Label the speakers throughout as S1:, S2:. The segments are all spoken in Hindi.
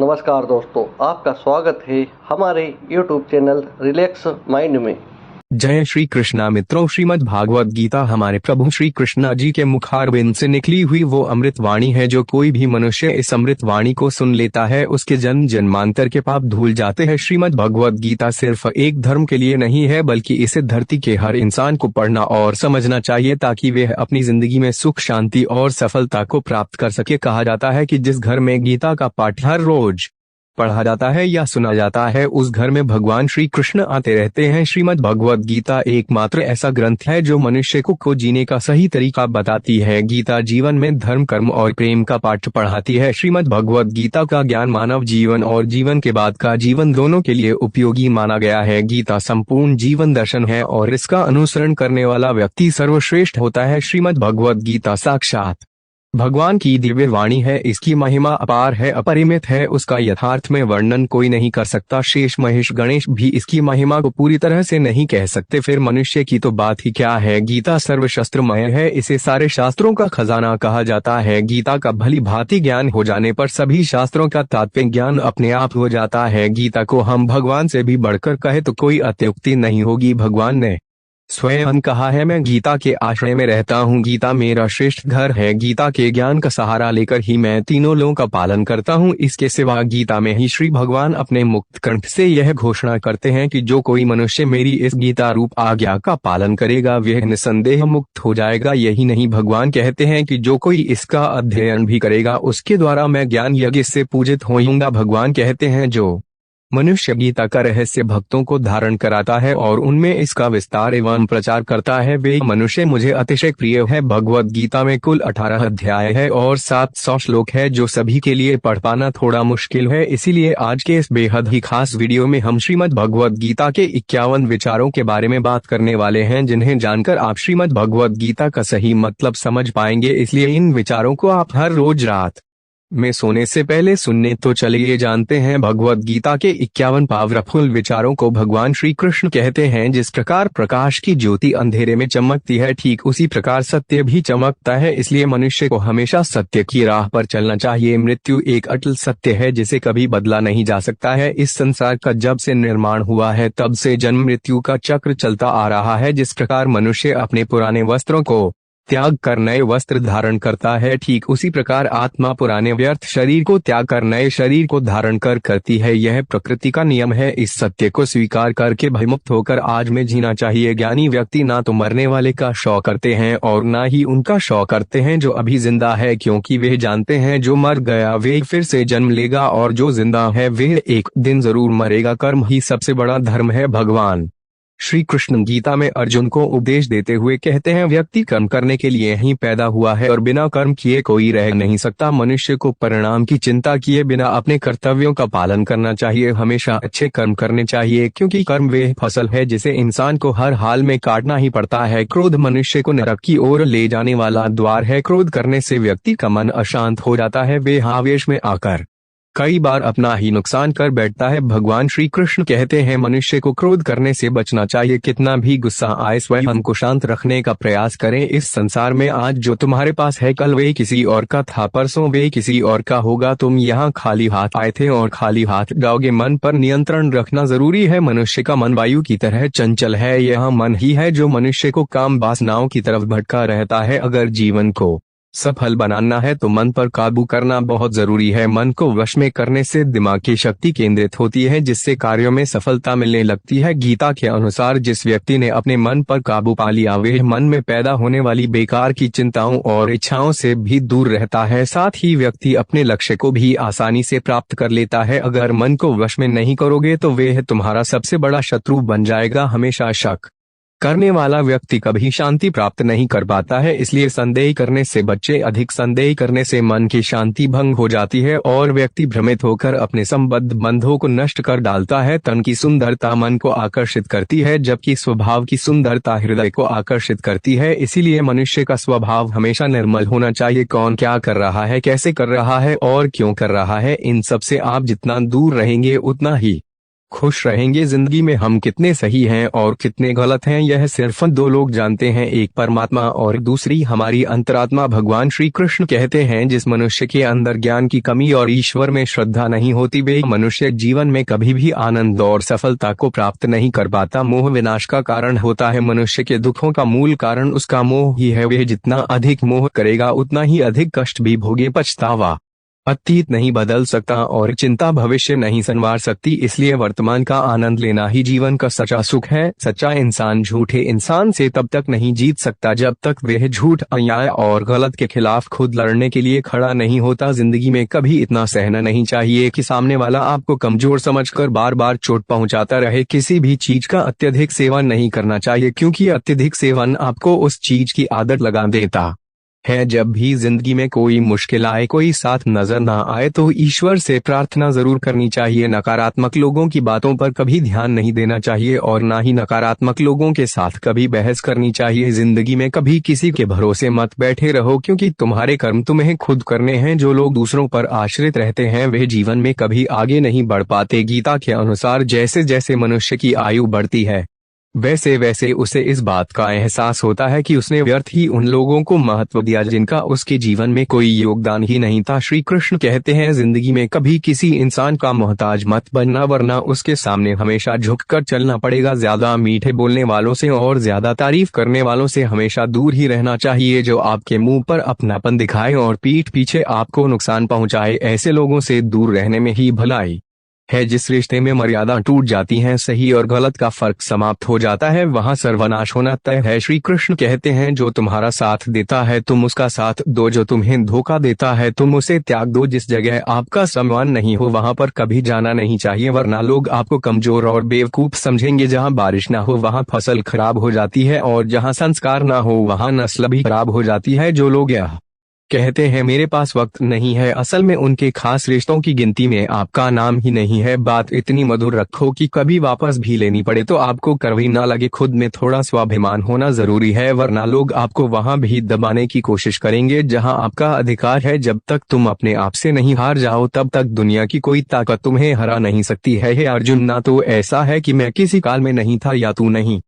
S1: नमस्कार दोस्तों, आपका स्वागत है हमारे YouTube चैनल रिलैक्स माइंड में।
S2: जय श्री कृष्णा मित्रों, श्रीमद् भागवत गीता हमारे प्रभु श्री कृष्णा जी के मुखारबिंद से निकली हुई वो अमृत वाणी है। जो कोई भी मनुष्य इस अमृत वाणी को सुन लेता है उसके जन्म जन्मांतर के पाप धुल जाते हैं। श्रीमद् भगवत गीता सिर्फ एक धर्म के लिए नहीं है, बल्कि इसे धरती के हर इंसान को पढ़ना और समझना चाहिए ताकि वह अपनी जिंदगी में सुख, शांति और सफलता को प्राप्त कर सके। कहा जाता है कि जिस घर में गीता का पाठ हर रोज पढ़ा जाता है या सुना जाता है उस घर में भगवान श्री कृष्ण आते रहते हैं। श्रीमद् भगवत गीता एकमात्र ऐसा ग्रंथ है जो मनुष्य को जीने का सही तरीका बताती है। गीता जीवन में धर्म, कर्म और प्रेम का पाठ पढ़ाती है। श्रीमद् भगवत गीता का ज्ञान मानव जीवन और जीवन के बाद का जीवन दोनों के लिए उपयोगी माना गया है। गीता संपूर्ण जीवन दर्शन है और इसका अनुसरण करने वाला व्यक्ति सर्वश्रेष्ठ होता है। श्रीमद् भगवत गीता साक्षात भगवान की दिव्य वाणी है। इसकी महिमा अपार है, अपरिमित है, उसका यथार्थ में वर्णन कोई नहीं कर सकता। शेष महेश गणेश भी इसकी महिमा को पूरी तरह से नहीं कह सकते, फिर मनुष्य की तो बात ही क्या है। गीता सर्वशस्त्रमय है, इसे सारे शास्त्रों का खजाना कहा जाता है। गीता का भली भांति ज्ञान हो जाने पर सभी शास्त्रों का तात्पर्य ज्ञान अपने आप हो जाता है। गीता को हम भगवान से भी बढ़कर कहे तो कोई अत्युक्ति नहीं होगी। भगवान ने स्वयं कहा है, मैं गीता के आश्रय में रहता हूँ, गीता मेरा श्रेष्ठ घर है। गीता के ज्ञान का सहारा लेकर ही मैं तीनों लोगों का पालन करता हूँ। इसके सिवा गीता में ही श्री भगवान अपने मुक्त कंठ से यह घोषणा करते हैं कि जो कोई मनुष्य मेरी इस गीता रूप आज्ञा का पालन करेगा वह निसंदेह मुक्त हो जाएगा। यही नहीं, भगवान कहते हैं कि जो कोई इसका अध्ययन भी करेगा उसके द्वारा मैं ज्ञान यज्ञ से पूजित होऊंगा। भगवान कहते हैं जो मनुष्य गीता का रहस्य भक्तों को धारण कराता है और उनमें इसका विस्तार एवं प्रचार करता है वे मनुष्य मुझे अतिशय प्रिय है। भगवत गीता में कुल 18 अध्याय है और 700 श्लोक है जो सभी के लिए पढ़ पाना थोड़ा मुश्किल है। इसीलिए आज के इस बेहद ही खास वीडियो में हम श्रीमद् भगवत गीता के 51 विचारों के बारे में बात करने वाले हैं, जिन्हें जानकर आप श्रीमद् भगवत गीता का सही मतलब समझ पाएंगे। इसलिए इन विचारों को आप हर रोज रात में सोने से पहले सुनने तो चलिए जानते हैं भगवत गीता के 51 पावरफुल विचारों को। भगवान श्री कृष्ण कहते हैं, जिस प्रकार प्रकाश की ज्योति अंधेरे में चमकती है ठीक उसी प्रकार सत्य भी चमकता है। इसलिए मनुष्य को हमेशा सत्य की राह पर चलना चाहिए। मृत्यु एक अटल सत्य है जिसे कभी बदला नहीं जा सकता है। इस संसार का जब से निर्माण हुआ है तब से जन्म मृत्यु का चक्र चलता आ रहा है। जिस प्रकार मनुष्य अपने पुराने वस्त्रों को त्याग कर नए वस्त्र धारण करता है ठीक उसी प्रकार आत्मा पुराने व्यर्थ शरीर को त्याग कर नए शरीर को धारण कर करती है। यह प्रकृति का नियम है। इस सत्य को स्वीकार करके भयमुक्त होकर आज में जीना चाहिए। ज्ञानी व्यक्ति ना तो मरने वाले का शौक करते हैं और ना ही उनका शौक करते हैं जो अभी जिंदा है, क्योंकि वे जानते हैं जो मर गया वे फिर से जन्म लेगा और जो जिंदा है वे एक दिन जरूर मरेगा। कर्म ही सबसे बड़ा धर्म है। भगवान श्री कृष्ण गीता में अर्जुन को उपदेश देते हुए कहते हैं, व्यक्ति कर्म करने के लिए ही पैदा हुआ है और बिना कर्म किए कोई रह नहीं सकता। मनुष्य को परिणाम की चिंता किए बिना अपने कर्तव्यों का पालन करना चाहिए। हमेशा अच्छे कर्म करने चाहिए, क्योंकि कर्म वे फसल है जिसे इंसान को हर हाल में काटना ही पड़ता है। क्रोध मनुष्य को नरक की ओर ले जाने वाला द्वार है। क्रोध करने से व्यक्ति का मन अशांत हो जाता है, वे आवेश में आकर कई बार अपना ही नुकसान कर बैठता है। भगवान श्री कृष्ण कहते हैं, मनुष्य को क्रोध करने से बचना चाहिए। कितना भी गुस्सा आए स्वयं को शांत रखने का प्रयास करें। इस संसार में आज जो तुम्हारे पास है कल वे किसी और का था, परसों वे किसी और का होगा। तुम यहाँ खाली हाथ आए थे और खाली हाथ जाओगे। मन पर नियंत्रण रखना जरूरी है। मनुष्य का मन वायु की तरह चंचल है। यह मन ही है जो मनुष्य को काम वासनाओं की तरफ भटका रहता है। अगर जीवन को सफल बनाना है तो मन पर काबू करना बहुत जरूरी है। मन को वश में करने से दिमाग की शक्ति केंद्रित होती है, जिससे कार्यों में सफलता मिलने लगती है। गीता के अनुसार जिस व्यक्ति ने अपने मन पर काबू पा लिया वह मन में पैदा होने वाली बेकार की चिंताओं और इच्छाओं से भी दूर रहता है। साथ ही व्यक्ति अपने लक्ष्य को भी आसानी से प्राप्त कर लेता है। अगर मन को वश में नहीं करोगे तो वह तुम्हारा सबसे बड़ा शत्रु बन जाएगा। हमेशा शक करने वाला व्यक्ति कभी शांति प्राप्त नहीं कर पाता है, इसलिए संदेह करने से बच्चे। अधिक संदेह करने से मन की शांति भंग हो जाती है और व्यक्ति भ्रमित होकर अपने संबद्ध बंधों को नष्ट कर डालता है। तन की सुंदरता मन को आकर्षित करती है, जबकि स्वभाव की सुंदरता हृदय को आकर्षित करती है। इसीलिए मनुष्य का स्वभाव हमेशा निर्मल होना चाहिए। कौन क्या कर रहा है, कैसे कर रहा है और क्यों कर रहा है, इन सब से आप जितना दूर रहेंगे उतना ही खुश रहेंगे। जिंदगी में हम कितने सही हैं और कितने गलत हैं यह सिर्फ दो लोग जानते हैं, एक परमात्मा और दूसरी हमारी अंतरात्मा। भगवान श्री कृष्ण कहते हैं जिस मनुष्य के अंदर ज्ञान की कमी और ईश्वर में श्रद्धा नहीं होती वे मनुष्य जीवन में कभी भी आनंद और सफलता को प्राप्त नहीं कर पाता। मोह विनाश का कारण होता है। मनुष्य के दुखों का मूल कारण उसका मोह ही है। वह जितना अधिक मोह करेगा उतना ही अधिक कष्ट भी भोगे। पछतावा अतीत नहीं बदल सकता और चिंता भविष्य नहीं संवार सकती, इसलिए वर्तमान का आनंद लेना ही जीवन का सच्चा सुख है। सच्चा इंसान झूठे इंसान से तब तक नहीं जीत सकता जब तक वह झूठ, अन्याय और गलत के खिलाफ खुद लड़ने के लिए खड़ा नहीं होता। जिंदगी में कभी इतना सहना नहीं चाहिए कि सामने वाला आपको कमजोर समझकर बार बार चोट पहुंचाता रहे। किसी भी चीज का अत्यधिक सेवन नहीं करना चाहिए क्योंकि अत्यधिक सेवन आपको उस चीज की आदत लगा देता है। जब भी जिंदगी में कोई मुश्किल आए, कोई साथ नजर ना आए तो ईश्वर से प्रार्थना जरूर करनी चाहिए। नकारात्मक लोगों की बातों पर कभी ध्यान नहीं देना चाहिए और ना ही नकारात्मक लोगों के साथ कभी बहस करनी चाहिए। जिंदगी में कभी किसी के भरोसे मत बैठे रहो क्योंकि तुम्हारे कर्म तुम्हें खुद करने हैं। जो लोग दूसरों पर आश्रित रहते हैं वे जीवन में कभी आगे नहीं बढ़ पाते। गीता के अनुसार जैसे जैसे मनुष्य की आयु बढ़ती है वैसे वैसे उसे इस बात का एहसास होता है कि उसने व्यर्थ ही उन लोगों को महत्व दिया जिनका उसके जीवन में कोई योगदान ही नहीं था। श्री कृष्ण कहते हैं जिंदगी में कभी किसी इंसान का मोहताज मत बनना वरना उसके सामने हमेशा झुककर चलना पड़ेगा। ज्यादा मीठे बोलने वालों से और ज्यादा तारीफ करने वालों से हमेशा दूर ही रहना चाहिए। जो आपके मुंह पर अपनापन दिखाए और पीठ पीछे आपको नुकसान पहुंचाए ऐसे लोगों से दूर रहने में ही भलाई है। जिस रिश्ते में मर्यादा टूट जाती है, सही और गलत का फर्क समाप्त हो जाता है, वहाँ सर्वनाश होना तय है। श्री कृष्ण कहते हैं जो तुम्हारा साथ देता है तुम उसका साथ दो, जो तुम्हें धोखा देता है तुम उसे त्याग दो। जिस जगह आपका सम्मान नहीं हो वहाँ पर कभी जाना नहीं चाहिए वरना लोग आपको कमजोर और बेवकूफ समझेंगे। जहाँ बारिश ना हो वहाँ फसल खराब हो जाती है और जहाँ संस्कार ना हो वहाँ नस्ल भी खराब हो जाती है। जो लोग यह कहते हैं मेरे पास वक्त नहीं है, असल में उनके खास रिश्तों की गिनती में आपका नाम ही नहीं है। बात इतनी मधुर रखो कि कभी वापस भी लेनी पड़े तो आपको कड़वी ना लगे। खुद में थोड़ा स्वाभिमान होना जरूरी है वरना लोग आपको वहां भी दबाने की कोशिश करेंगे जहां आपका अधिकार है। जब तक तुम अपने आप से नहीं हार जाओ तब तक दुनिया की कोई ताकत तुम्हें हरा नहीं सकती है। हे अर्जुन, ना तो ऐसा है कि मैं किसी काल में नहीं था या तू नहीं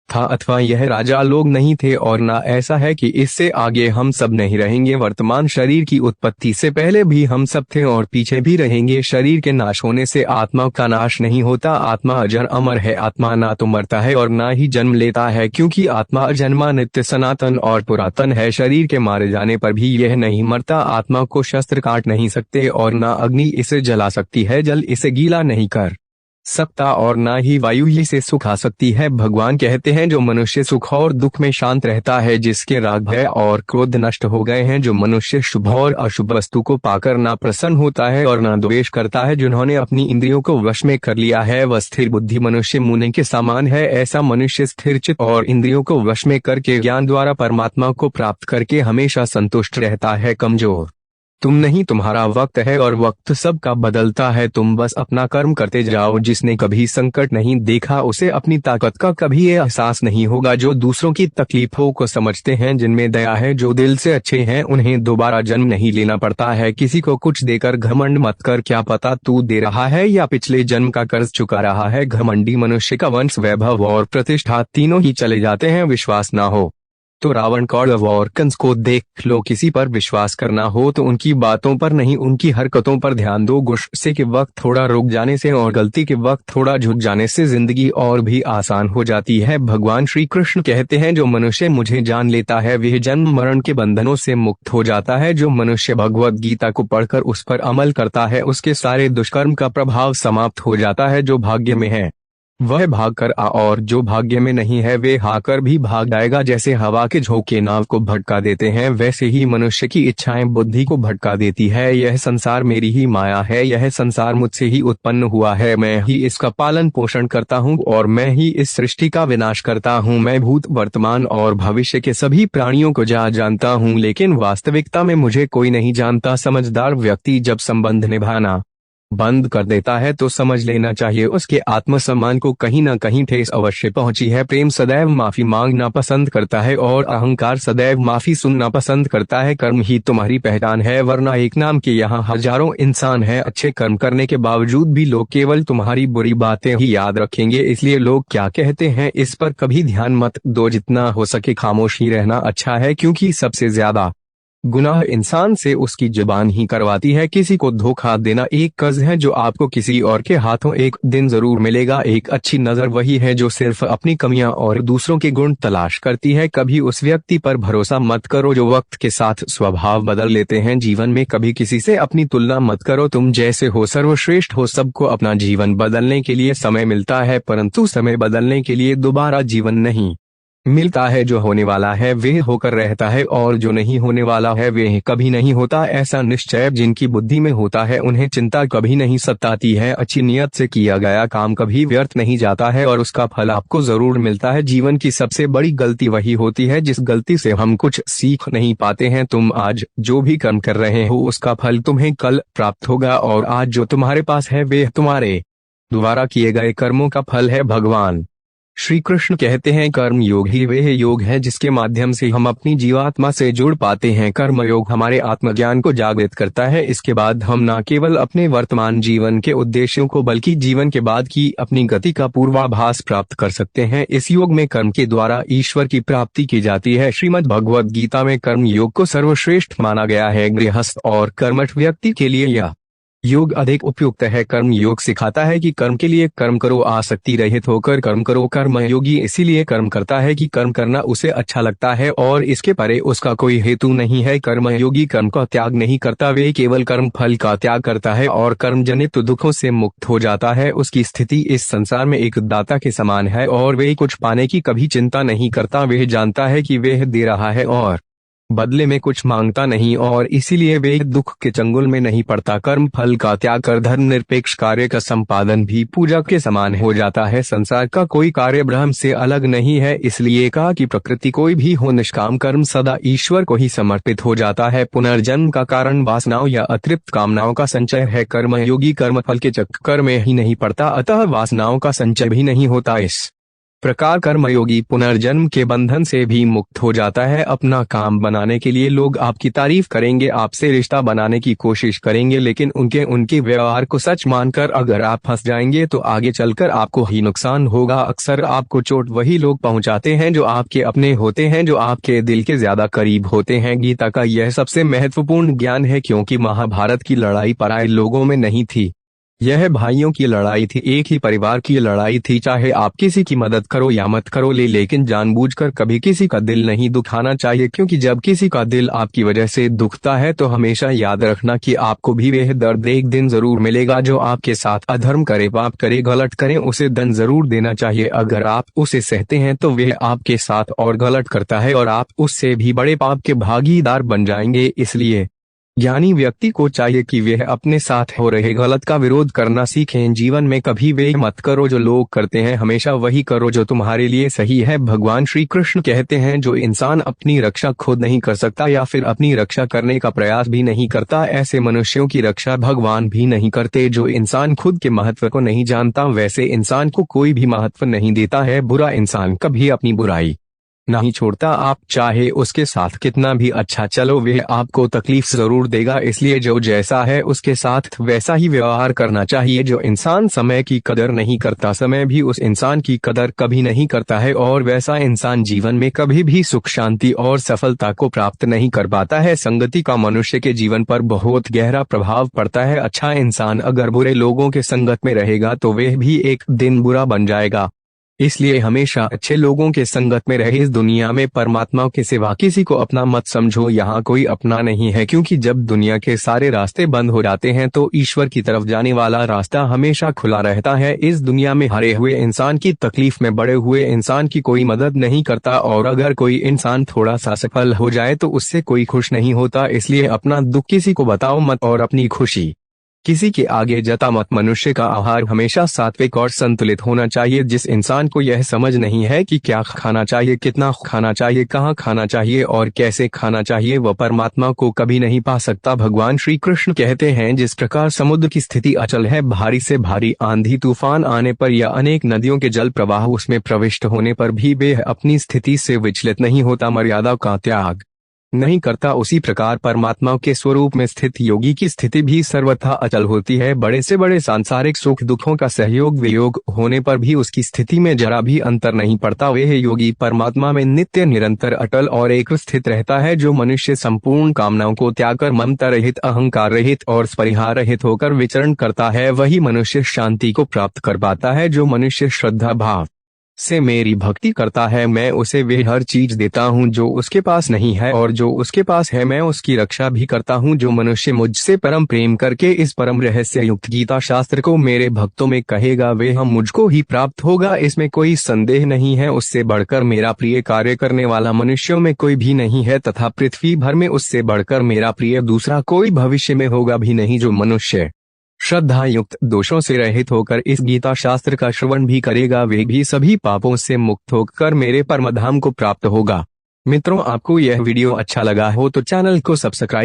S2: था अथवा यह राजा लोग नहीं थे और ना ऐसा है कि इससे आगे हम सब नहीं रहेंगे। वर्तमान शरीर की उत्पत्ति से पहले भी हम सब थे और पीछे भी रहेंगे। शरीर के नाश होने से आत्मा का नाश नहीं होता। आत्मा अजर अमर है। आत्मा ना तो मरता है और ना ही जन्म लेता है क्योंकि आत्मा अजन्मा, नित्य, सनातन और पुरातन है। शरीर के मारे जाने पर भी यह नहीं मरता। आत्मा को शस्त्र काट नहीं सकते और ना अग्नि इसे जला सकती है, जल इसे गीला नहीं कर सकता और ना ही वायु इसे सुखा सकती है। भगवान कहते हैं जो मनुष्य सुख और दुख में शांत रहता है, जिसके राग, भय और क्रोध नष्ट हो गए हैं, जो मनुष्य शुभ और अशुभ वस्तु को पाकर ना प्रसन्न होता है और ना द्वेष करता है, जिन्होंने अपनी इंद्रियों को वश में कर लिया है, वह स्थिर बुद्धि मनुष्य मुनि के समान है। ऐसा मनुष्य स्थिर चित्त और इंद्रियों को वश में करके ज्ञान द्वारा परमात्मा को प्राप्त करके हमेशा संतुष्ट रहता है। कमजोर तुम नहीं, तुम्हारा वक्त है और वक्त सबका बदलता है। तुम बस अपना कर्म करते जाओ। जिसने कभी संकट नहीं देखा उसे अपनी ताकत का कभी एहसास नहीं होगा। जो दूसरों की तकलीफों को समझते हैं, जिनमें दया है, जो दिल से अच्छे हैं, उन्हें दोबारा जन्म नहीं लेना पड़ता है। किसी को कुछ देकर घमंड मत कर, क्या पता तू दे रहा है या पिछले जन्म का कर्ज चुका रहा है। घमंडी मनुष्य का वंश, वैभव और प्रतिष्ठा तीनों ही चले जाते हैं। विश्वास ना हो तो रावण, कौरव और कंस को देख लो। किसी पर विश्वास करना हो तो उनकी बातों पर नहीं उनकी हरकतों पर ध्यान दो। गुस्से के वक्त थोड़ा रुक जाने से और गलती के वक्त थोड़ा झुक जाने से जिंदगी और भी आसान हो जाती है। भगवान श्री कृष्ण कहते हैं जो मनुष्य मुझे जान लेता है वह जन्म मरण के बंधनों से मुक्त हो जाता है। जो मनुष्य भगवत गीता को पढ़कर उस पर अमल करता है उसके सारे दुष्कर्म का प्रभाव समाप्त हो जाता है। जो भाग्य में है वह भाग कर आ और जो भाग्य में नहीं है वे हाकर भी भाग जाएगा। जैसे हवा के झोंके नाव को भटका देते हैं वैसे ही मनुष्य की इच्छाएं बुद्धि को भटका देती है। यह संसार मेरी ही माया है, यह संसार मुझसे ही उत्पन्न हुआ है, मैं ही इसका पालन पोषण करता हूँ और मैं ही इस सृष्टि का विनाश करता हूँ। मैं भूत, वर्तमान और भविष्य के सभी प्राणियों को जानता हूँ लेकिन वास्तविकता में मुझे कोई नहीं जानता। समझदार व्यक्ति जब संबंध निभाना बंद कर देता है तो समझ लेना चाहिए उसके आत्मसम्मान को कहीं न कहीं ठेस अवश्य पहुंची है। प्रेम सदैव माफी मांगना पसंद करता है और अहंकार सदैव माफी सुनना पसंद करता है। कर्म ही तुम्हारी पहचान है, वरना एक नाम के यहाँ हजारों इंसान है। अच्छे कर्म करने के बावजूद भी लोग केवल तुम्हारी बुरी बातें ही याद रखेंगे, इसलिए लोग क्या कहते हैं इस पर कभी ध्यान मत दो। जितना हो सके खामोश ही रहना अच्छा है, क्योंकि सबसे ज्यादा गुनाह इंसान से उसकी जुबान ही करवाती है। किसी को धोखा देना एक कर्ज है जो आपको किसी और के हाथों एक दिन जरूर मिलेगा। एक अच्छी नजर वही है जो सिर्फ अपनी कमियां और दूसरों के गुण तलाश करती है। कभी उस व्यक्ति पर भरोसा मत करो जो वक्त के साथ स्वभाव बदल लेते हैं। जीवन में कभी किसी से अपनी तुलना मत करो, तुम जैसे हो सर्वश्रेष्ठ हो। सबको अपना जीवन बदलने के लिए समय मिलता है, परंतु समय बदलने के लिए दोबारा जीवन नहीं मिलता है। जो होने वाला है वह होकर रहता है और जो नहीं होने वाला है वह कभी नहीं होता। ऐसा निश्चय जिनकी बुद्धि में होता है उन्हें चिंता कभी नहीं सताती है। अच्छी नियत से किया गया काम कभी व्यर्थ नहीं जाता है और उसका फल आपको जरूर मिलता है। जीवन की सबसे बड़ी गलती वही होती है जिस गलती से हम कुछ सीख नहीं पाते हैं। तुम आज जो भी कर्म कर रहे हो उसका फल तुम्हें कल प्राप्त होगा, और आज जो तुम्हारे पास है वह तुम्हारे द्वारा किए गए कर्मों का फल है। भगवान श्री कृष्ण कहते हैं कर्म योग ही वह योग है जिसके माध्यम से हम अपनी जीवात्मा से जुड़ पाते हैं। कर्म योग हमारे आत्मज्ञान को जागृत करता है। इसके बाद हम न केवल अपने वर्तमान जीवन के उद्देश्यों को बल्कि जीवन के बाद की अपनी गति का पूर्वाभास प्राप्त कर सकते हैं। इस योग में कर्म के द्वारा ईश्वर की प्राप्ति की जाती है। श्रीमद् भगवद गीता में कर्म योग को सर्वश्रेष्ठ माना गया है। गृहस्थ और कर्मठ व्यक्ति के लिए यह योग अधिक उपयुक्त है। कर्म योग सिखाता है कि कर्म के लिए कर्म करो, आसक्ति रहित होकर कर्म करो। कर्म योगी इसीलिए कर्म करता है कि कर्म करना उसे अच्छा लगता है और इसके परे उसका कोई हेतु नहीं है। कर्म योगी कर्म का त्याग नहीं करता, वे केवल कर्म फल का त्याग करता है और कर्म जनित दुखों से मुक्त हो जाता है। उसकी स्थिति इस संसार में एक दाता के समान है और वे कुछ पाने की कभी चिंता नहीं करता। वह जानता है कि वह दे रहा है और बदले में कुछ मांगता नहीं, और इसीलिए वे दुख के चंगुल में नहीं पड़ता। कर्म फल का त्याग कर धर्मनिरपेक्ष कार्य का संपादन भी पूजा के समान हो जाता है। संसार का कोई कार्य ब्रह्म से अलग नहीं है, इसलिए कहा कि प्रकृति कोई भी हो, निष्काम कर्म सदा ईश्वर को ही समर्पित हो जाता है। पुनर्जन्म का कारण वासनाओं या अतृप्त कामनाओं का संचय है। कर्म योगी कर्म फल के चक्कर में ही नहीं पड़ता, अतः वासनाओं का संचय भी नहीं होता। इस प्रकार कर्मयोगी पुनर्जन्म के बंधन से भी मुक्त हो जाता है। अपना काम बनाने के लिए लोग आपकी तारीफ करेंगे, आपसे रिश्ता बनाने की कोशिश करेंगे, लेकिन उनके व्यवहार को सच मानकर अगर आप फंस जाएंगे तो आगे चलकर आपको ही नुकसान होगा। अक्सर आपको चोट वही लोग पहुंचाते हैं जो आपके अपने होते हैं, जो आपके दिल के ज्यादा करीब होते हैं। गीता का यह सबसे महत्वपूर्ण ज्ञान है, क्योंकि महाभारत की लड़ाई पराये लोगों में नहीं थी, यह भाइयों की लड़ाई थी, एक ही परिवार की लड़ाई थी। चाहे आप किसी की मदद करो या मत करो, लेकिन जानबूझकर कभी किसी का दिल नहीं दुखाना चाहिए, क्योंकि जब किसी का दिल आपकी वजह से दुखता है तो हमेशा याद रखना कि आपको भी वह दर्द एक दिन जरूर मिलेगा। जो आपके साथ अधर्म करे, पाप करे, गलत करे, उसे दंड जरूर देना चाहिए। अगर आप उसे सहते हैं तो वह आपके साथ और गलत करता है और आप उससे भी बड़े पाप के भागीदार बन जाएंगे। इसलिए ज्ञानी व्यक्ति को चाहिए कि वह अपने साथ हो रहे गलत का विरोध करना सीखें। जीवन में कभी वे मत करो जो लोग करते हैं, हमेशा वही करो जो तुम्हारे लिए सही है। भगवान श्री कृष्ण कहते हैं, जो इंसान अपनी रक्षा खुद नहीं कर सकता या फिर अपनी रक्षा करने का प्रयास भी नहीं करता, ऐसे मनुष्यों की रक्षा भगवान भी नहीं करते। जो इंसान खुद के महत्व को नहीं जानता, वैसे इंसान को कोई भी महत्व नहीं देता है। बुरा इंसान कभी अपनी बुराई नहीं छोड़ता, आप चाहे उसके साथ कितना भी अच्छा चलो, वह आपको तकलीफ जरूर देगा। इसलिए जो जैसा है उसके साथ वैसा ही व्यवहार करना चाहिए। जो इंसान समय की कदर नहीं करता, समय भी उस इंसान की कदर कभी नहीं करता है, और वैसा इंसान जीवन में कभी भी सुख, शांति और सफलता को प्राप्त नहीं कर पाता है। संगति का मनुष्य के जीवन पर बहुत गहरा प्रभाव पड़ता है। अच्छा इंसान अगर बुरे लोगों के संगत में रहेगा तो वह भी एक दिन बुरा बन जाएगा। इसलिए हमेशा अच्छे लोगों के संगत में रहे। इस दुनिया में परमात्मा के सिवा किसी को अपना मत समझो, यहाँ कोई अपना नहीं है, क्योंकि जब दुनिया के सारे रास्ते बंद हो जाते हैं तो ईश्वर की तरफ जाने वाला रास्ता हमेशा खुला रहता है। इस दुनिया में हारे हुए इंसान की, तकलीफ में बड़े हुए इंसान की कोई मदद नहीं करता, और अगर कोई इंसान थोड़ा सा सफल हो जाए तो उससे कोई खुश नहीं होता। इसलिए अपना दुख किसी को बताओ मत और अपनी खुशी किसी के आगे जता मत। मनुष्य का आहार हमेशा सात्विक और संतुलित होना चाहिए। जिस इंसान को यह समझ नहीं है कि क्या खाना चाहिए, कितना खाना चाहिए, कहाँ खाना चाहिए और कैसे खाना चाहिए, वह परमात्मा को कभी नहीं पा सकता। भगवान श्री कृष्ण कहते हैं, जिस प्रकार समुद्र की स्थिति अचल है, भारी से भारी आंधी तूफान आने पर या अनेक नदियों के जल प्रवाह उसमें प्रविष्ट होने पर भी वे अपनी स्थिति से विचलित नहीं होता, मर्यादा का त्याग नहीं करता, उसी प्रकार परमात्मा के स्वरूप में स्थित योगी की स्थिति भी सर्वथा अचल होती है। बड़े से बड़े सांसारिक सुख दुखों का सहयोग वियोग होने पर भी उसकी स्थिति में जरा भी अंतर नहीं पड़ता। वह योगी परमात्मा में नित्य निरंतर अटल और एक स्थित रहता है। जो मनुष्य संपूर्ण कामनाओं को त्याग कर ममता रहित, अहंकार रहित और स्परिहार रहित होकर विचरण करता है, वही मनुष्य शांति को प्राप्त कर पाता है। जो मनुष्य श्रद्धा भाव से मेरी भक्ति करता है, मैं उसे वे हर चीज देता हूँ जो उसके पास नहीं है, और जो उसके पास है मैं उसकी रक्षा भी करता हूँ। जो मनुष्य मुझसे परम प्रेम करके इस परम रहस्य युक्त गीता शास्त्र को मेरे भक्तों में कहेगा, वे हम मुझको ही प्राप्त होगा, इसमें कोई संदेह नहीं है। उससे बढ़कर मेरा प्रिय कार्य करने वाला मनुष्यों में कोई भी नहीं है, तथा पृथ्वी भर में उससे बढ़कर मेरा प्रिय दूसरा कोई भविष्य में होगा भी नहीं। जो मनुष्य श्रद्धा युक्त दोषों से रहित होकर इस गीता शास्त्र का श्रवण भी करेगा, वे भी सभी पापों से मुक्त होकर मेरे परमधाम को प्राप्त होगा। मित्रों, आपको यह वीडियो अच्छा लगा हो तो चैनल को सब्सक्राइब